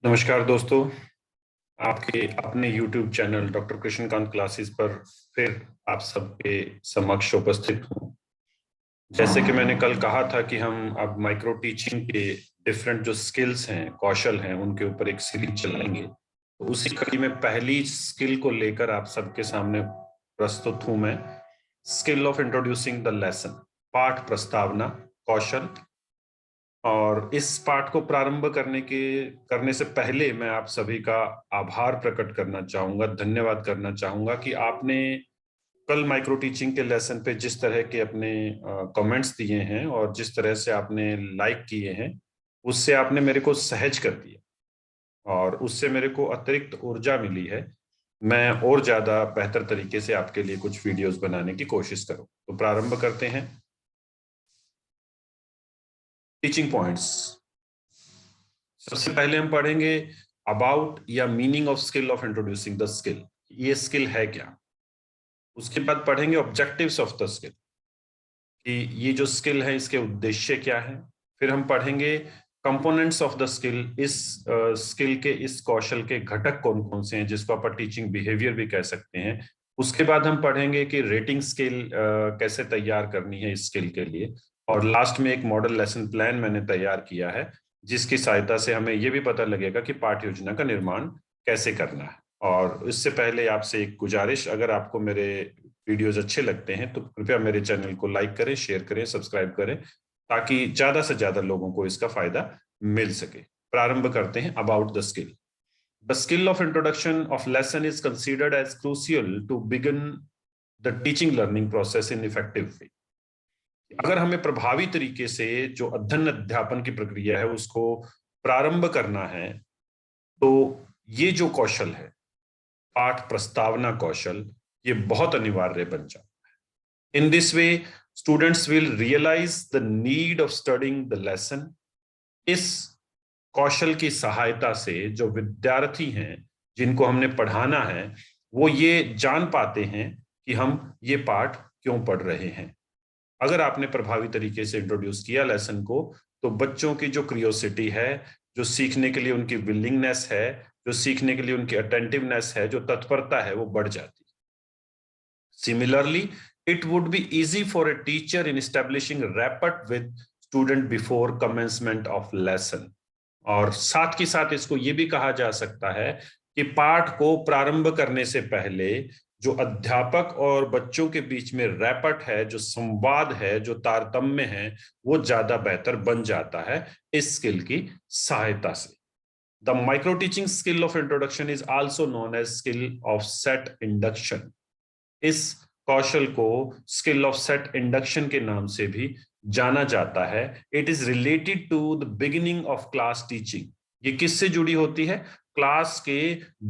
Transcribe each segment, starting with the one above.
नमस्कार दोस्तों। आपके अपने YouTube channel doctor Krishnakant classes पर फिर आप सबके समक्ष उपस्थित हूँ। जैसे कि मैंने कल कहा था कि हम अब माइक्रो टीचिंग के डिफरेंट जो स्किल्स हैं, कौशल हैं, उनके ऊपर एक सीरीज चलाएंगे। तो उसी कड़ी में पहली स्किल को लेकर आप सबके सामने प्रस्तुत हूं मैं। Skill of introducing the lesson, पाठ प्रस्तावना कौशल। और इस पाठ को प्रारंभ करने से पहले मैं आप सभी का आभार प्रकट करना चाहूंगा, धन्यवाद करना चाहूंगा कि आपने कल माइक्रो टीचिंग के लेसन पे जिस तरह के अपने कमेंट्स दिए हैं और जिस तरह से आपने लाइक किए हैं, उससे आपने मेरे को सहज कर दिया और उससे मेरे को अतिरिक्त ऊर्जा मिली है। मैं और ज्यादा बेहतर तरीके से आपके लिए कुछ वीडियोस बनाने की कोशिश करूं। तो प्रारंभ करते हैं। Teaching points. सबसे पहले हम पढ़ेंगे अबाउट या meaning of skill of introducing the skill. ये स्किल है क्या। उसके बाद पढ़ेंगे ऑब्जेक्टिव्स ऑफ द स्किल, कि ये जो स्किल है इसके उद्देश्य क्या है। फिर हम पढ़ेंगे कंपोनेंट्स ऑफ द स्किल। इस स्किल के, इस कौशल के घटक कौन कौन से हैं, जिसको अपन टीचिंग बिहेवियर भी कह सकते हैं। उसके बाद हम पढ़ेंगे कि रेटिंग स्किल कैसे तैयार करनी है इस स्किल के लिए। और लास्ट में एक मॉडल लेसन प्लान मैंने तैयार किया है, जिसकी सहायता से हमें यह भी पता लगेगा कि पाठ योजना का निर्माण कैसे करना है। और इससे पहले आपसे एक गुजारिश, अगर आपको मेरे वीडियोस अच्छे लगते हैं तो कृपया मेरे चैनल को लाइक करें, शेयर करें, सब्सक्राइब करें, ताकि ज्यादा से ज्यादा लोगों को इसका फायदा मिल सके। प्रारंभ करते हैं। About the skill. The skill of introduction of lesson is considered as crucial to begin the teaching learning process in effective way. अगर हमें प्रभावी तरीके से जो अध्ययन अध्यापन की प्रक्रिया है उसको प्रारंभ करना है, तो ये जो कौशल है, पाठ प्रस्तावना कौशल, ये बहुत अनिवार्य बन जाता है। In this way students will realize the need of studying the lesson. इस कौशल की सहायता से जो विद्यार्थी हैं जिनको हमने पढ़ाना है, वो ये जान पाते हैं कि हम ये पाठ क्यों पढ़ रहे हैं। अगर आपने प्रभावी तरीके से इंट्रोड्यूस किया लेसन को, तो बच्चों की जो क्रियोसिटी है, जो सीखने के लिए उनकी विलिंगनेस है, जो सीखने के लिए उनकी अटेंटिवनेस है, जो तत्परता है, वो बढ़ जाती है। Similarly, it would be easy for a teacher in establishing rapport with student before commencement of lesson. और साथ ही साथ इसको ये भी कहा जा सकता है कि पाठ को प्रारंभ करने से पहले जो अध्यापक और बच्चों के बीच में रैपट है, जो संवाद है, जो तारतम्य है, वो ज्यादा बेहतर बन जाता है इस स्किल की सहायता से। The micro teaching skill of introduction is also known as skill of set induction. इस कौशल को स्किल ऑफ सेट इंडक्शन के नाम से भी जाना जाता है। It is related to the beginning of class teaching. ये किससे जुड़ी होती है? क्लास के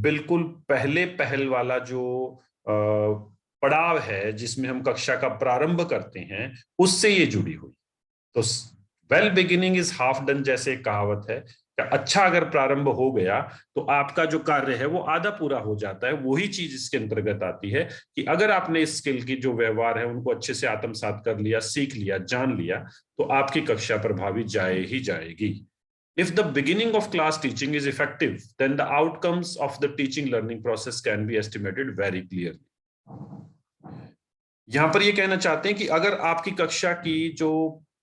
बिल्कुल पहले पहल वाला जो पड़ाव है, जिसमें हम कक्षा का प्रारंभ करते हैं, उससे ये जुड़ी हुई। तो well beginning is half done, जैसे एक कहावत है। अच्छा अगर प्रारंभ हो गया तो आपका जो कार्य है वो आधा पूरा हो जाता है। वही चीज इसके अंतर्गत आती है कि अगर आपने इस स्किल की जो व्यवहार है उनको अच्छे से आत्मसात कर लिया, सीख लिया, जान लिया, तो आपकी कक्षा प्रभावी जाए ही जाएगी। If the beginning of class teaching is effective, then the outcomes of the teaching learning process can be estimated very clearly. यहां पर ये कहना चाहते हैं कि अगर आपकी कक्षा की जो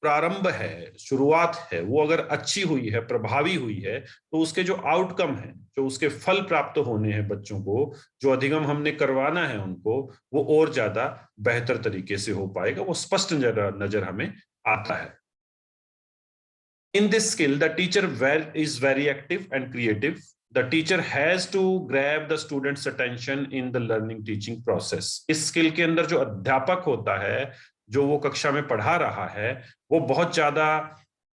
प्रारंभ है, शुरुआत है, वो अगर अच्छी हुई है, प्रभावी हुई है, तो उसके जो आउटकम है, जो उसके फल प्राप्त होने हैं बच्चों को, जो अधिगम हमने करवाना है उनको, वो और ज्यादा बेहतर तरीके से हो पाएगा। वो स्पष्ट नजर हमें आता है। In this skill, the teacher is very active and creative. The teacher has to grab the student's attention in the learning teaching process. इस स्किल के अंदर जो अध्यापक होता है, जो वो कक्षा में पढ़ा रहा है, वो बहुत ज्यादा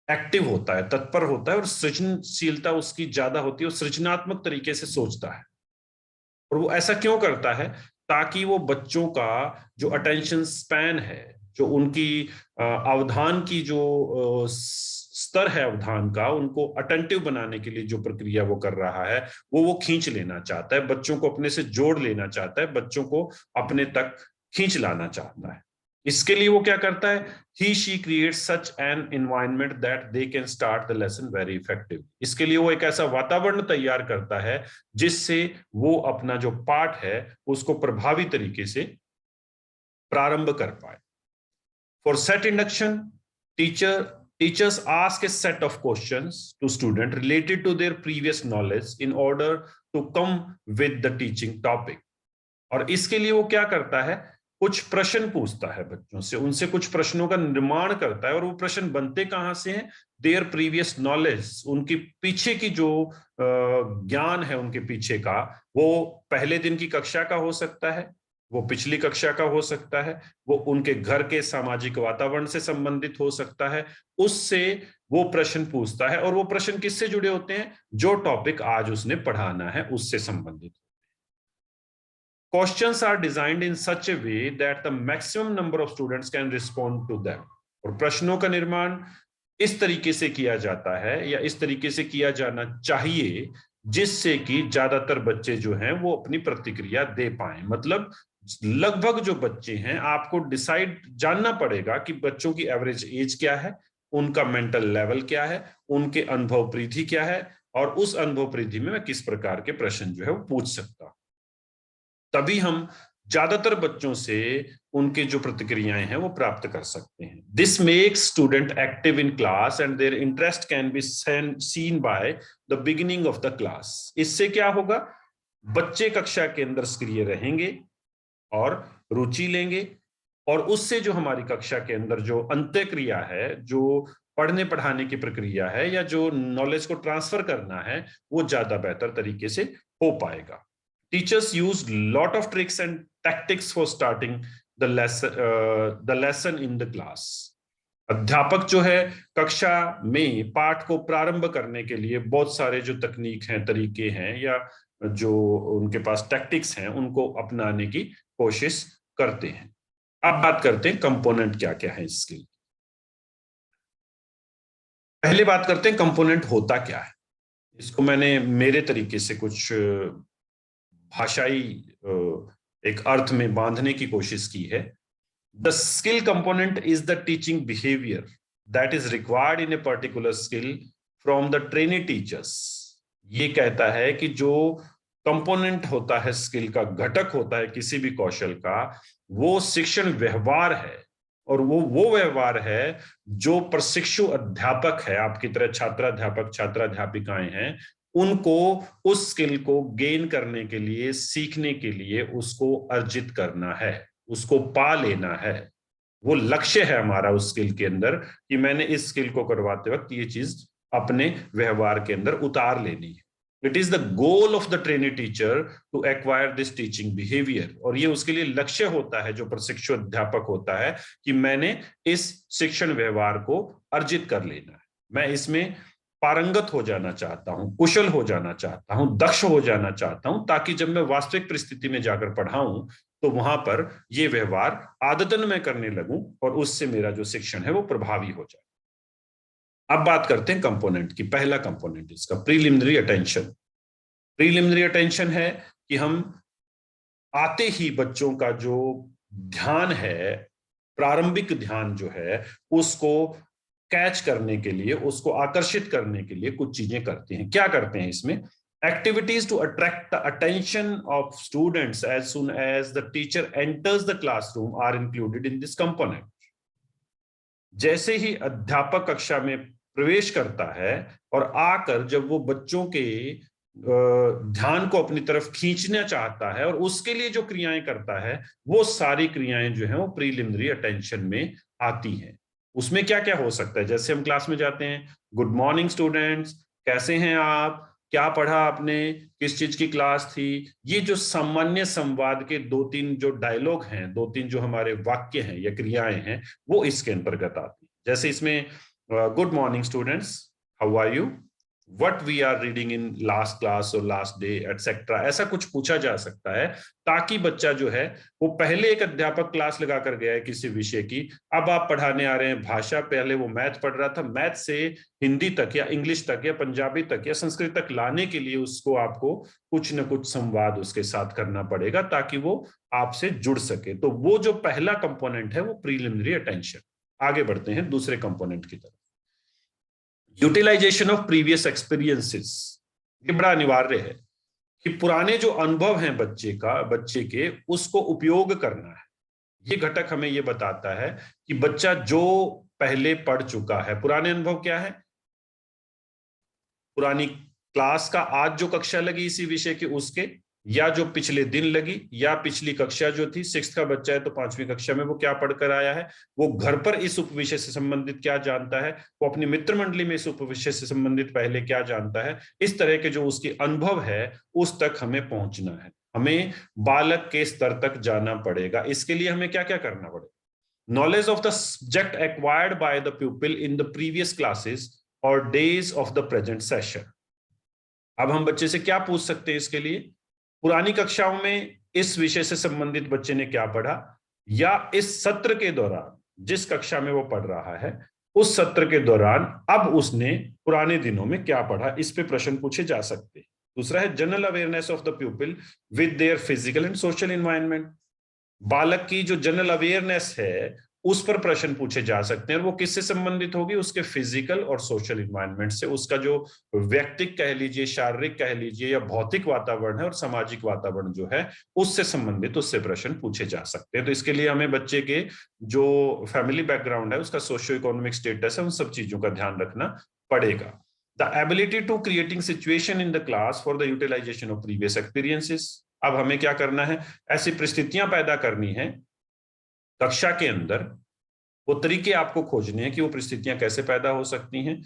एक्टिव होता है, तत्पर होता है, और सृजनशीलता उसकी ज्यादा होती है। वो सृजनात्मक तरीके से सोचता है। और वो ऐसा क्यों करता है? ताकि वो बच्चों का जो अटेंशन स्पैन है, जो उनकी अवधान की जो स्तर है अवधान का, उनको अटेंटिव बनाने के लिए जो प्रक्रिया वो कर रहा है, वो खींच लेना चाहता है, बच्चों को अपने से जोड़ लेना चाहता है, बच्चों को अपने तक खींच लाना चाहता है। इसके लिए वो क्या करता है, he she creates such an environment that they can start the lesson very effectively. इसके लिए वो एक ऐसा वातावरण तैयार करता है जिससे वो अपना जो पाठ है उसको प्रभावी तरीके से प्रारंभ कर पाए। For set induction, teachers ask a set of questions to student related to their previous knowledge in order to come with the teaching topic. और इसके लिए वो क्या करता है, कुछ प्रश्न पूछता है बच्चों से, उनसे कुछ प्रश्नों का निर्माण करता है। और वो प्रश्न बनते कहां से हैं, देयर प्रीवियस नॉलेज, उनकी पीछे की जो ज्ञान है उनके पीछे का, वो पहले दिन की कक्षा का हो सकता है, वो पिछली कक्षा का हो सकता है, वो उनके घर के सामाजिक वातावरण से संबंधित हो सकता है। उससे वो प्रश्न पूछता है और वो प्रश्न किससे जुड़े होते हैं, जो टॉपिक आज उसने पढ़ाना है उससे संबंधित। Questions are designed in such a way that the maximum number of students can respond to them. और प्रश्नों का निर्माण इस तरीके से किया जाता है या इस तरीके से किया जाना चाहिए जिससे कि ज्यादातर बच्चे जो हैं वो अपनी प्रतिक्रिया दे पाएं। मतलब लगभग जो बच्चे हैं, आपको डिसाइड जानना पड़ेगा कि बच्चों की एवरेज एज क्या है, उनका मेंटल लेवल क्या है, उनके अनुभव परिधि क्या है, और उस अनुभव परिधि में मैं किस प्रकार के प्रश्न जो है वो पूछ सकता हूं। तभी हम ज्यादातर बच्चों से उनके जो प्रतिक्रियाएं हैं वो प्राप्त कर सकते हैं। This makes student active in class and their interest can be seen by the beginning of the class. इससे क्या होगा, बच्चे कक्षा के अंदर सक्रिय रहेंगे और रुचि लेंगे, और उससे जो हमारी कक्षा के अंदर जो अंत्यक्रिया है, जो पढ़ने पढ़ाने की प्रक्रिया है या जो नॉलेज को ट्रांसफर करना है, वो ज्यादा बेहतर तरीके से हो पाएगा। Teachers use lot of tricks and tactics for starting the lesson in the class. अध्यापक जो है कक्षा में पाठ को प्रारंभ करने के लिए बहुत सारे जो तकनीक हैं, तरीके हैं, या जो उनके पास टैक्टिक्स हैं, उनको अपनाने की कोशिश करते हैं। अब बात करते हैं कंपोनेंट क्या क्या है इसके। पहले बात करते हैं कंपोनेंट होता क्या है। इसको मैंने मेरे तरीके से कुछ भाषाई एक अर्थ में बांधने की कोशिश की है। The skill component is the teaching behaviour that is required in a particular skill from the trainee teachers. ये कहता है कि जो कंपोनेंट होता है, स्किल का घटक होता है किसी भी कौशल का, वो शिक्षण व्यवहार है। और वो व्यवहार है जो प्रशिक्षु अध्यापक है, आपकी तरह छात्राध्यापक छात्राध्यापिकाएं हैं, उनको उस स्किल को गेन करने के लिए, सीखने के लिए उसको अर्जित करना है, उसको पा लेना है। वो लक्ष्य है हमारा उस स्किल के अंदर कि मैंने इस स्किल को करवाते वक्त ये चीज अपने व्यवहार के अंदर उतार लेनी है। It is the goal of the trainee teacher to acquire this teaching behaviour. और ये उसके लिए लक्ष्य होता है जो प्रशिक्षु अध्यापक होता है कि मैंने इस शिक्षण व्यवहार को अर्जित कर लेना है, मैं इसमें पारंगत हो जाना चाहता हूं, कुशल हो जाना चाहता हूं, दक्ष हो जाना चाहता हूं, ताकि जब मैं वास्तविक परिस्थिति में जाकर पढ़ाऊं तो वहां पर ये व्यवहार आदतन में करने लगूं और उससे मेरा जो शिक्षण है वो प्रभावी हो जाए। अब बात करते हैं कंपोनेंट की। पहला कंपोनेंट इसका प्रीलिमिनरी अटेंशन। प्रीलिमिनरी अटेंशन है कि हम आते ही बच्चों का जो ध्यान है, प्रारंभिक ध्यान जो है, उसको कैच करने के लिए, उसको आकर्षित करने के लिए कुछ चीजें करते हैं। क्या करते हैं इसमें, activities to attract the attention of students as soon as the teacher enters the classroom are included in this component. जैसे ही अध्यापक कक्षा में प्रवेश करता है और आकर जब वो बच्चों के ध्यान को अपनी तरफ खींचना चाहता है और उसके लिए जो क्रियाएं करता है, वो सारी क्रियाएं जो है वो प्रीलिमिनरी अटेंशन में आती हैं। उसमें क्या क्या हो सकता है, जैसे हम क्लास में जाते हैं, गुड मॉर्निंग स्टूडेंट्स, कैसे हैं आप, क्या पढ़ा आपने, किस चीज की क्लास थी। ये जो सामान्य संवाद के दो तीन जो डायलॉग हैं, दो तीन जो हमारे वाक्य हैं या क्रियाएं हैं, वो इसके अंतर्गत आती है। जैसे इसमें good morning students, how are you, what we are reading in last class और लास्ट डे एटसेट्रा, ऐसा कुछ पूछा जा सकता है, ताकि बच्चा जो है वो पहले एक अध्यापक क्लास लगा कर गया है किसी विषय की, अब आप पढ़ाने आ रहे हैं भाषा, पहले वो मैथ पढ़ रहा था, मैथ से हिंदी तक या इंग्लिश तक या पंजाबी तक या संस्कृत तक लाने के लिए उसको आपको कुछ न कुछ संवाद उसके साथ करना पड़ेगा ताकि वो आपसे जुड़ सके। तो वो जो पहला कंपोनेंट है वो प्रीलिमिनरी अटेंशन। आगे बढ़ते हैं दूसरे कंपोनेंट की तरफ, यूटिलाइजेशन ऑफ प्रीवियस एक्सपीरियंसेस। ये बड़ा अनिवार्य है कि पुराने जो अनुभव हैं बच्चे के उसको उपयोग करना है। ये घटक हमें ये बताता है कि बच्चा जो पहले पढ़ चुका है, पुराने अनुभव क्या है, पुरानी क्लास का आज जो कक्षा लगी इसी विषय के उसके, या जो पिछले दिन लगी, या पिछली कक्षा जो थी, 6th का बच्चा है तो 5वीं कक्षा में वो क्या पढ़कर आया है, वो घर पर इस उपविषय से संबंधित क्या जानता है, वो अपनी मित्र मंडली में इस उपविषय से संबंधित पहले क्या जानता है, इस तरह के जो उसके अनुभव है उस तक हमें पहुंचना है। हमें बालक के स्तर तक जाना पड़ेगा। इसके लिए हमें क्या क्या करना पड़ेगा, knowledge of the subject acquired by the pupil in the previous classes or days of the present session। अब हम बच्चे से क्या पूछ सकते हैं इसके लिए, पुरानी कक्षाओं में इस विषय से संबंधित बच्चे ने क्या पढ़ा, या इस सत्र के दौरान जिस कक्षा में वो पढ़ रहा है उस सत्र के दौरान अब उसने पुराने दिनों में क्या पढ़ा, इस पे प्रश्न पूछे जा सकते हैं। दूसरा है general awareness of the प्यूपिल with their physical and social environment. बालक की जो जनरल अवेयरनेस है उस पर प्रश्न पूछे जा सकते हैं, और वो किससे संबंधित होगी, उसके फिजिकल और सोशल इन्वायरमेंट से। उसका जो व्यक्तिक कह लीजिए, शारीरिक कह लीजिए, या भौतिक वातावरण है और सामाजिक वातावरण जो है उससे संबंधित उससे प्रश्न पूछे जा सकते हैं। तो इसके लिए हमें बच्चे के जो फैमिली बैकग्राउंड है, उसका सोशियो इकोनॉमिक स्टेटस है, उन सब चीजों का ध्यान रखना पड़ेगा। The ability to creating situation in the class for the utilisation of previous experiences. अब हमें क्या करना है, ऐसी परिस्थितियां पैदा करनी है कक्षा के अंदर, वो तरीके आपको खोजने हैं कि वो परिस्थितियां कैसे पैदा हो सकती हैं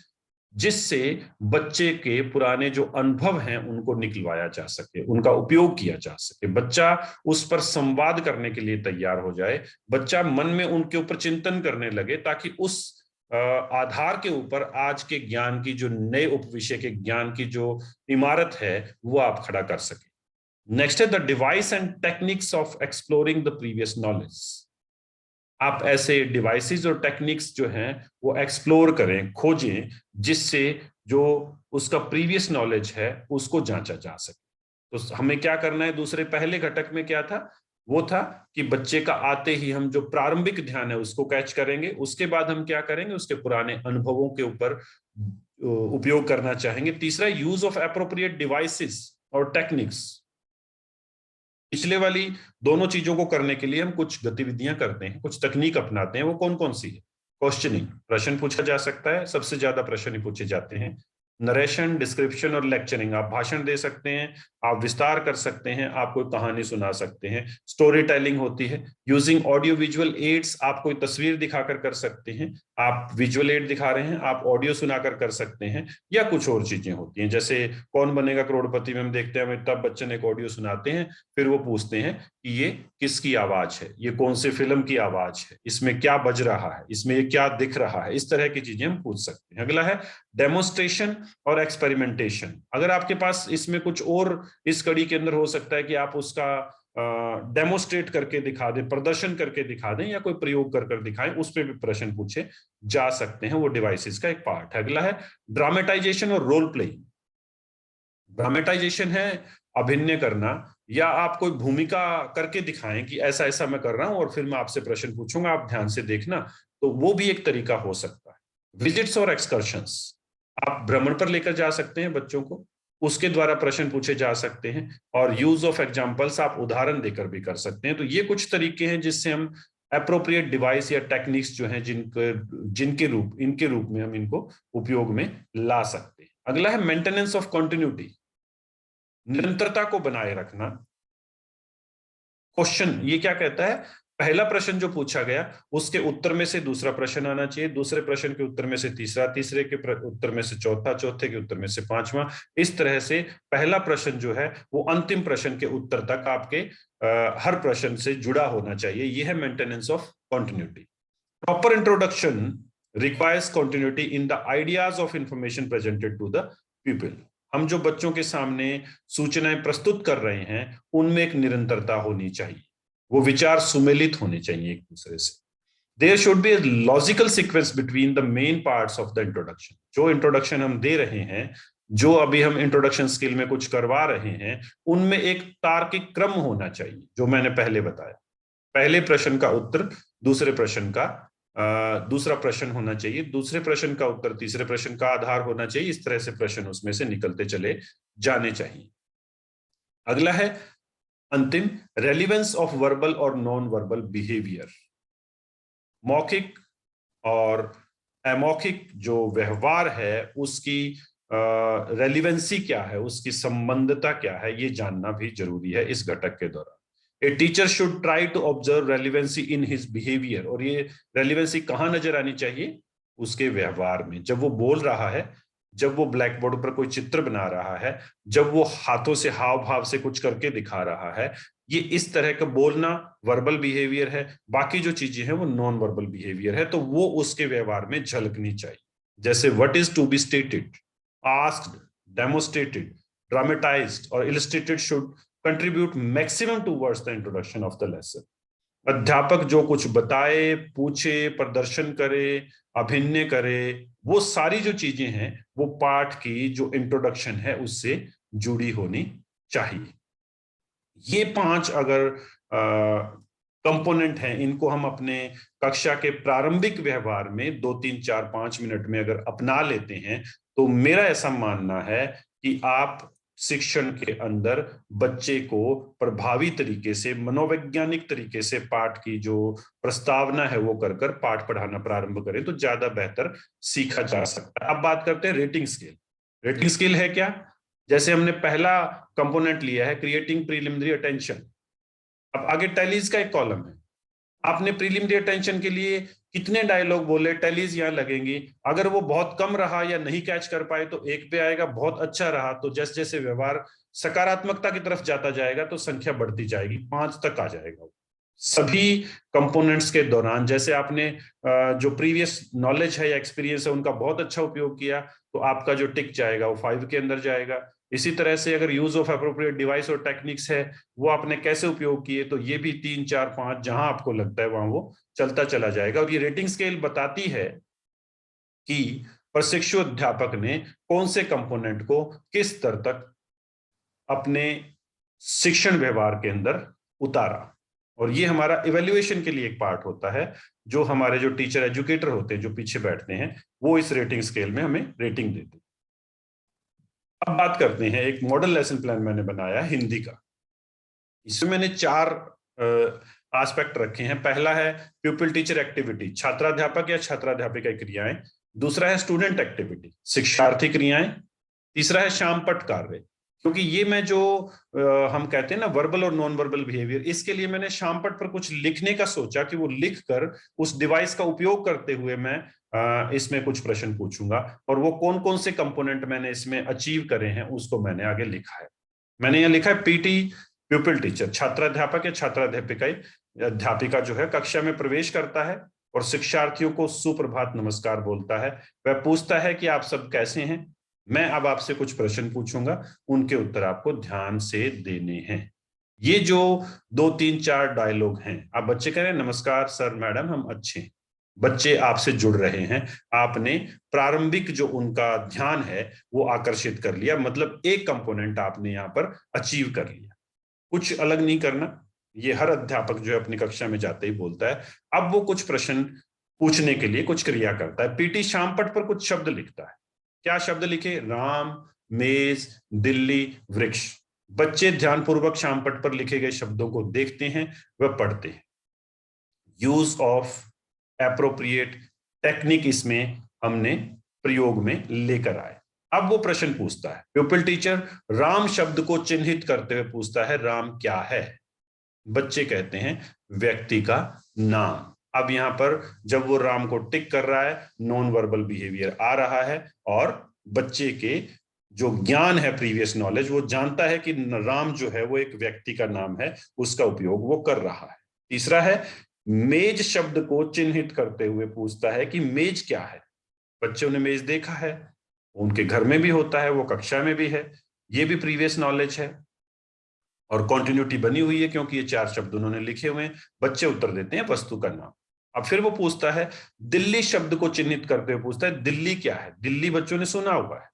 जिससे बच्चे के पुराने जो अनुभव हैं उनको निकलवाया जा सके, उनका उपयोग किया जा सके, बच्चा उस पर संवाद करने के लिए तैयार हो जाए, बच्चा मन में उनके ऊपर चिंतन करने लगे, ताकि उस आधार के ऊपर आज के ज्ञान की जो नए उपविषय के ज्ञान की जो इमारत है वो आप खड़ा कर सके। नेक्स्ट है the device and techniques of exploring the previous knowledge. आप ऐसे डिवाइसेस और टेक्निक्स जो हैं वो एक्सप्लोर करें, खोजें, जिससे जो उसका प्रीवियस नॉलेज है उसको जांचा जा सके। तो हमें क्या करना है, दूसरे पहले घटक में क्या था, वो था कि बच्चे का आते ही हम जो प्रारंभिक ध्यान है उसको कैच करेंगे, उसके बाद हम क्या करेंगे, उसके पुराने अनुभवों के ऊपर उपयोग करना चाहेंगे। तीसरा, यूज ऑफ एप्रोप्रिएट डिवाइसेस और टेक्निक्स। पिछले वाली दोनों चीजों को करने के लिए हम कुछ गतिविधियां करते हैं, कुछ तकनीक अपनाते हैं, वो कौन कौन सी है, क्वेश्चनिंग, प्रश्न पूछा जा सकता है, सबसे ज्यादा प्रश्न ही पूछे जाते हैं। नरेशन, डिस्क्रिप्शन और लेक्चरिंग, आप भाषण दे सकते हैं, आप विस्तार कर सकते हैं, आप कोई कहानी सुना सकते हैं। स्टोरी टेलिंग होती है, यूजिंग ऑडियो विजुअल एड्स, आप कोई तस्वीर दिखाकर कर सकते हैं, आप विजुअल एड दिखा रहे हैं, आप ऑडियो सुनाकर कर सकते हैं, या कुछ और चीजें होती हैं। जैसे कौन बनेगा करोड़पति में हम देखते हैं अमिताभ बच्चन एक ऑडियो सुनाते हैं, फिर वो पूछते हैं कि ये किसकी आवाज है, ये कौन सी फिल्म की आवाज है, इसमें क्या बज रहा है, इसमें ये क्या दिख रहा है, इस तरह की चीजें हम पूछ सकते हैं। अगला है डेमोन्स्ट्रेशन और एक्सपेरिमेंटेशन। अगर आपके पास इसमें कुछ और इस कड़ी के अंदर हो सकता है कि आप उसका डेमोन्स्ट्रेट करके दिखा दें, प्रदर्शन करके दिखा दें, या कोई प्रयोग कर दिखाएं, उस पर भी प्रश्न पूछे जा सकते हैं, वो डिवाइसेस का एक पार्ट है। अगला है ड्रामेटाइजेशन और रोल प्लेइंग। ड्रामेटाइजेशन है अभिनय करना, या आप कोई भूमिका करके दिखाएं कि ऐसा ऐसा मैं कर रहा हूं और फिर मैं आपसे प्रश्न पूछूंगा, आप ध्यान से देखना, तो वो भी एक तरीका हो सकता है। विजिट्स और एक्सकर्शंस, आप भ्रमण पर लेकर जा सकते हैं बच्चों को, उसके द्वारा प्रश्न पूछे जा सकते हैं। और यूज ऑफ एग्जाम्पल्स, आप उदाहरण देकर भी कर सकते हैं। तो ये कुछ तरीके हैं जिससे हम अप्रोप्रिएट डिवाइस या टेक्निक्स जो हैं इनके रूप में हम इनको उपयोग में ला सकते हैं। अगला है मेंटेनेंस ऑफ कंटिन्यूटी, निरंतरता को बनाए रखना। क्वेश्चन ये क्या कहता है, पहला प्रश्न जो पूछा गया उसके उत्तर में से दूसरा प्रश्न आना चाहिए, दूसरे प्रश्न के उत्तर में से तीसरा, तीसरे के उत्तर में से चौथा, चौथे के उत्तर में से पांचवा। इस तरह से पहला प्रश्न जो है वो अंतिम प्रश्न के उत्तर तक आपके हर प्रश्न से जुड़ा होना चाहिए। यह है maintenance of continuity. Proper introduction requires continuity in the ideas of information presented to the people, हम जो बच्चों के सामने सूचनाएं प्रस्तुत कर रहे हैं उनमें एक निरंतरता होनी चाहिए, वो विचार सुमेलित होने चाहिए एक दूसरे से। There should be a logical sequence between the main parts of the introduction. जो इंट्रोडक्शन हम दे रहे हैं, जो अभी हम इंट्रोडक्शन स्किल में कुछ करवा रहे हैं, उनमें एक तार्किक क्रम होना चाहिए, जो मैंने पहले बताया। पहले प्रश्न का उत्तर दूसरे प्रश्न का दूसरा प्रश्न होना चाहिए, दूसरे प्रश्न का उत्तर तीसरे प्रश्न का आधार होना चाहिए, इस तरह से प्रश्न उसमें से निकलते चले जाने चाहिए। अगला है अंतिम, रेलिवेंस ऑफ वर्बल और नॉन वर्बल बिहेवियर। मौखिक और अमौखिक जो व्यवहार है उसकी रेलिवेंसी क्या है, उसकी संबंधता क्या है, ये जानना भी जरूरी है इस घटक के दौरान। A teacher should try to observe relevancy in his behaviour, और ये रेलिवेंसी कहाँ नजर आनी चाहिए, उसके व्यवहार में। जब वो बोल रहा है, जब वो ब्लैक बोर्ड पर कोई चित्र बना रहा है, जब वो हाथों से हाव भाव से कुछ करके दिखा रहा है, ये इस तरह का बोलना वर्बल बिहेवियर है। बाकी जो चीजें हैं वो नॉन वर्बल बिहेवियर है, तो वो उसके व्यवहार में झलकनी चाहिए। जैसे what is to be stated, asked, demonstrated, dramatised और illustrated should contribute maximum towards the introduction of the lesson. अध्यापक जो कुछ बताए, पूछे, प्रदर्शन करे, अभिनय करे, वो सारी जो चीजें हैं वो पाठ की जो इंट्रोडक्शन है उससे जुड़ी होनी चाहिए। ये 5 अगर कंपोनेंट हैं, इनको हम अपने कक्षा के प्रारंभिक व्यवहार में 2, 3, 4, 5 मिनट में अगर अपना लेते हैं, तो मेरा ऐसा मानना है कि आप शिक्षण के अंदर बच्चे को प्रभावी तरीके से, मनोवैज्ञानिक तरीके से पाठ की जो प्रस्तावना है वो कर कर पाठ पढ़ाना प्रारंभ करें तो ज्यादा बेहतर सीखा जा सकता है। अब बात करते हैं रेटिंग स्केल। रेटिंग स्केल है क्या? जैसे हमने पहला कंपोनेंट लिया है क्रिएटिंग प्रीलिमिनरी अटेंशन, अब आगे टैलीज का एक कॉलम है। आपने प्रीलिमिनरी अटेंशन के लिए कितने डायलॉग बोले, टैलीज यहां लगेंगी। अगर वो बहुत कम रहा या नहीं कैच कर पाए तो 1 पे आएगा, बहुत अच्छा रहा तो जैसे जैसे व्यवहार सकारात्मकता की तरफ जाता जाएगा तो संख्या बढ़ती जाएगी, 5 तक आ जाएगा। सभी कंपोनेंट्स के दौरान जैसे आपने जो प्रीवियस नॉलेज है या एक्सपीरियंस है उनका बहुत अच्छा उपयोग किया तो आपका जो टिक जाएगा वो 5 के अंदर जाएगा। इसी तरह से अगर यूज ऑफ एप्रोप्रिएट डिवाइस और टेक्निक्स है वो आपने कैसे उपयोग किए तो ये भी 3, 4, 5 जहां आपको लगता है वहां वो चलता चला जाएगा। और ये रेटिंग स्केल बताती है कि प्रशिक्षु अध्यापक ने कौन से कंपोनेंट को किस स्तर तक अपने शिक्षण व्यवहार के अंदर उतारा। और ये हमारा इवेल्युएशन के लिए एक पार्ट होता है, जो हमारे जो टीचर एजुकेटर होते हैं जो पीछे बैठते हैं वो इस रेटिंग स्केल में हमें रेटिंग देते हैं। अब बात करते हैं, एक मॉडल लेसन प्लान मैंने बनाया हिंदी का। इसमें मैंने 4 एस्पेक्ट रखे हैं। पहला है प्यूपिल टीचर एक्टिविटी, छात्राध्यापक या छात्राध्यापिका क्रियाएं। दूसरा है स्टूडेंट एक्टिविटी, शिक्षार्थी क्रियाएं। तीसरा है शामपट कार्य, क्योंकि ये मैं जो हम कहते हैं ना वर्बल और नॉन वर्बल बिहेवियर, इसके लिए मैंने शामपट पर कुछ लिखने का सोचा कि वो लिखकर उस डिवाइस का उपयोग करते हुए मैं इसमें कुछ प्रश्न पूछूंगा और वो कौन कौन से कंपोनेंट मैंने इसमें अचीव करे हैं उसको मैंने आगे लिखा है। मैंने यहाँ लिखा है पीटी प्यूपिल टीचर, छात्राध्यापक या छात्राध्यापिका अध्यापिका जो है कक्षा में प्रवेश करता है और शिक्षार्थियों को सुप्रभात नमस्कार बोलता है। वह पूछता है कि आप सब कैसे हैं। मैं अब आपसे कुछ प्रश्न पूछूंगा, उनके उत्तर आपको ध्यान से देने हैं। ये जो 2, 3, 4 डायलॉग हैं, आप बच्चे कह रहे हैं नमस्कार सर मैडम हम अच्छे हैं, बच्चे आपसे जुड़ रहे हैं, आपने प्रारंभिक जो उनका ध्यान है वो आकर्षित कर लिया, मतलब एक कंपोनेंट आपने यहाँ पर अचीव कर लिया। कुछ अलग नहीं करना, ये हर अध्यापक जो है अपनी कक्षा में जाते ही बोलता है। अब वो कुछ प्रश्न पूछने के लिए कुछ क्रिया करता है। पीटी शामपट पर कुछ शब्द लिखता है। क्या शब्द लिखे? राम, मेज, दिल्ली, वृक्ष। बच्चे ध्यानपूर्वक शामपट पर लिखे गए शब्दों को देखते हैं व पढ़ते हैं। यूज ऑफ एप्रोप्रिएट टेक्निक इसमें हमने प्रयोग में लेकर आए। अब वो प्रश्न पूछता है, प्यूपिल टीचर राम शब्द को चिन्हित करते हुए पूछता है राम क्या है। बच्चे कहते हैं व्यक्ति का नाम। अब यहां पर जब वो राम को टिक कर रहा है नॉन वर्बल बिहेवियर आ रहा है और बच्चे के जो ज्ञान है प्रीवियस नॉलेज वो जानता है कि राम जो है वो एक व्यक्ति का नाम है, उसका उपयोग वो कर रहा है। तीसरा है मेज शब्द को चिन्हित करते हुए पूछता है कि मेज क्या है। बच्चों ने मेज देखा है, उनके घर में भी होता है, वो कक्षा में भी है, ये भी प्रीवियस नॉलेज है और कॉन्टिन्यूटी बनी हुई है क्योंकि ये 4 शब्द उन्होंने लिखे हुए हैं। बच्चे उत्तर देते हैं वस्तु का नाम। अब फिर वो पूछता है, दिल्ली शब्द को चिन्हित करते हुए पूछता है दिल्ली क्या है। दिल्ली बच्चों ने सुना हुआ है,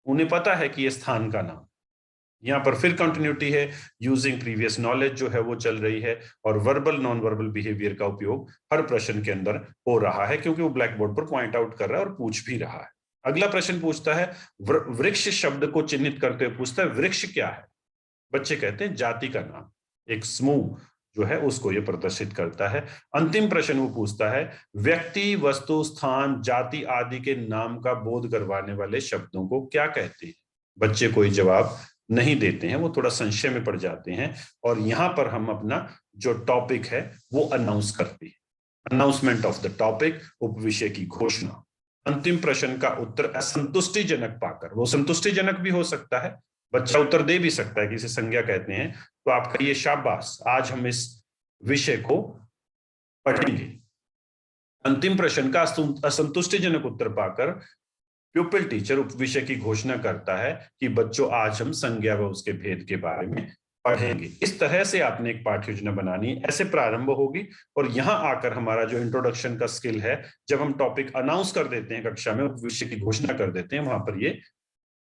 उन्हें पता है कि ये स्थान का नाम। यहाँ पर फिर कंटिन्यूटी है, यूजिंग प्रीवियस नॉलेज जो है वो चल रही है और वर्बल नॉन वर्बल बिहेवियर का उपयोग हर प्रश्न के अंदर हो रहा है क्योंकि वो ब्लैक बोर्ड पर पॉइंट आउट कर रहा है और पूछ भी रहा है। अगला प्रश्न पूछता है, वृक्ष शब्द को चिन्हित करते हुए पूछता है वृक्ष क्या है। बच्चे कहते हैं जाति का नाम, एक समूह जो है उसको ये प्रदर्शित करता है। अंतिम प्रश्न वो पूछता है, व्यक्ति, वस्तु, स्थान, जाति आदि के नाम का बोध करवाने वाले शब्दों को क्या कहते हैं। बच्चे कोई जवाब नहीं देते हैं, वो थोड़ा संशय में पड़ जाते हैं और यहां पर हम अपना जो टॉपिक है वो अनाउंस करते हैं। अनाउंसमेंट ऑफ द टॉपिक, उपविषय की घोषणा। अंतिम प्रश्न का उत्तर असंतुष्टिजनक पाकर, वो संतुष्टिजनक भी हो सकता है, बच्चा उत्तर दे भी सकता है कि इसे संज्ञा कहते हैं, तो आपका ये शाबाश, आज हम इस विषय को पढ़ेंगे। अंतिम प्रश्न का असंतुष्टिजनक उत्तर पाकर प्यूपिल टीचर उपविषय की घोषणा करता है कि बच्चों आज हम संज्ञा व उसके भेद के बारे में पढ़ेंगे। इस तरह से आपने एक पाठ योजना बनानी है, ऐसे प्रारंभ होगी और यहां आकर हमारा जो इंट्रोडक्शन का स्किल है, जब हम टॉपिक अनाउंस कर देते हैं कक्षा में, उपविषय की घोषणा कर देते हैं, वहां पर ये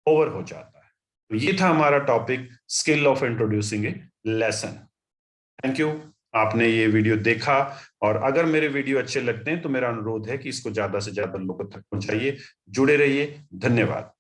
ओवर हो जाता है। तो ये था हमारा topic, skill of introducing A lesson. Thank you, आपने ये वीडियो देखा और अगर मेरे वीडियो अच्छे लगते हैं तो मेरा अनुरोध है कि इसको ज्यादा से ज्यादा लोगों तक पहुंचाइए। जुड़े रहिए, धन्यवाद।